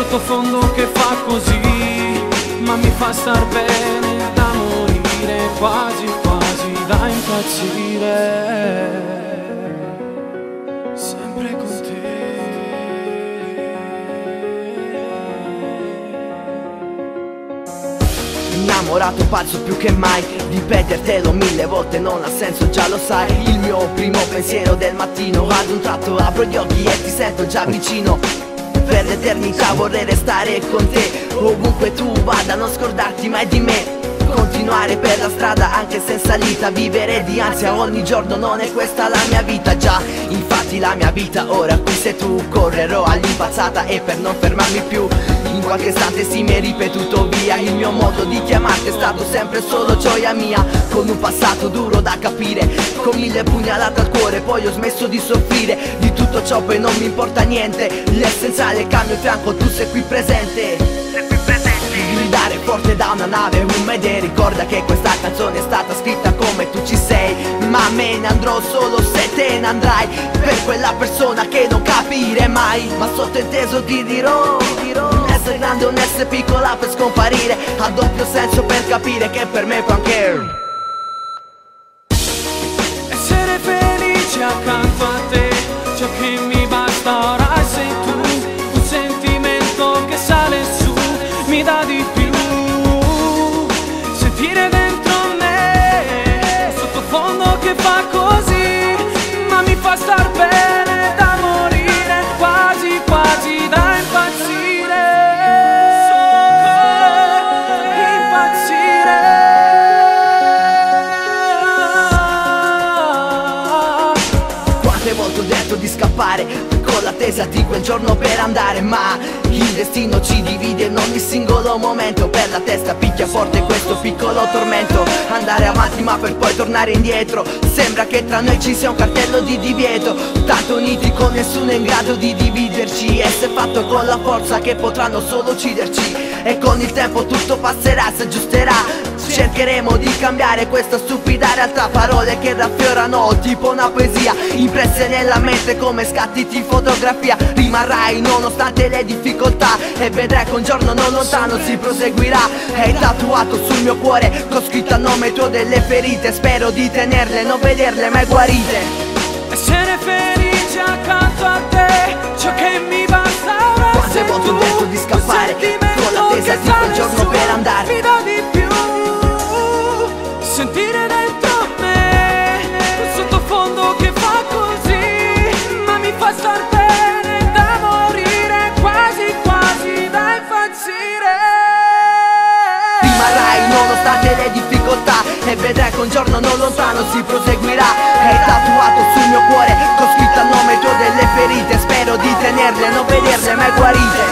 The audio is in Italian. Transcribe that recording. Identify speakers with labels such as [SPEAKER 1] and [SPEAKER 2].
[SPEAKER 1] sottofondo che fa così, ma mi fa star bene da morire, quasi quasi da impazzire. Sempre con te.
[SPEAKER 2] Innamorato, pazzo più che mai, ripetertelo 1000 volte non ha senso, già lo sai. Il mio primo pensiero del mattino, ad un tratto apro gli occhi e ti sento già vicino. Per l'eternità vorrei restare con te, ovunque tu vada, non scordarti mai di me. Continuare per la strada anche se in salita, vivere di ansia ogni giorno, non è questa la mia vita. Già, infatti la mia vita ora qui sei tu. Correrò all'impazzata e per non fermarmi più, in qualche istante si mi è ripetuto via. Il mio modo di chiamarti è stato sempre solo gioia mia, con un passato duro da capire, con 1000 pugnalate al cuore, poi ho smesso di soffrire. Di tutto ciò poi non mi importa niente, l'essenziale è il cambio fianco, tu sei qui presente. Gridare forte da una nave, un mede, ricorda che questa canzone è stata scritta come tu ci sei. Ma me ne andrò solo se te ne andrai, per quella persona che non capire mai. Ma sottointeso ti dirò, un essere grande, un essere piccola per scomparire, ha doppio senso per capire che per me può anche
[SPEAKER 1] essere felice accanto a te, ciò che mi basta ora sei tu. Un sentimento che sale su, mi dà di più, sentire dentro me, sottofondo che fa così, ma mi fa star bene da morire, quasi quasi da impazzire, impazzire.
[SPEAKER 2] Quante volte ho detto di scappare, con l'attesa di quel giorno per andare, ma il destino ci divide in ogni singolo momento. Per la testa picchia forte questo piccolo tormento, andare avanti ma per poi tornare indietro. Sembra che tra noi ci sia un cartello di divieto, tanto uniti con nessuno in grado di dividerci. E se fatto con la forza che potranno solo ucciderci, e con il tempo tutto passerà, si aggiusterà. Cercheremo di cambiare questa stupida realtà, parole che raffiorano tipo una poesia, impresse nella mente come scatti di fotografia. Rimarrai nonostante le difficoltà, e vedrai che un giorno non lontano si proseguirà. È tatuato sul mio cuore, con scritto a nome tuo delle ferite, spero di tenerle, non vederle mai guarite.
[SPEAKER 1] Essere felice accanto a te, ciò che mi basta ora.
[SPEAKER 2] Quante volte ho detto di scappare, con l'attesa di quel giorno per andare.
[SPEAKER 1] Mi dà di più, sentire dentro me, un sottofondo che fa così, ma mi fa star bene da morire, quasi quasi da impazzire.
[SPEAKER 2] Rimarrai nonostante le difficoltà, e vedrai che un giorno non lontano si proseguirà. È tatuato sul mio cuore, con scritto a nome tuo delle ferite, spero di tenerle, non vederle mai guarite.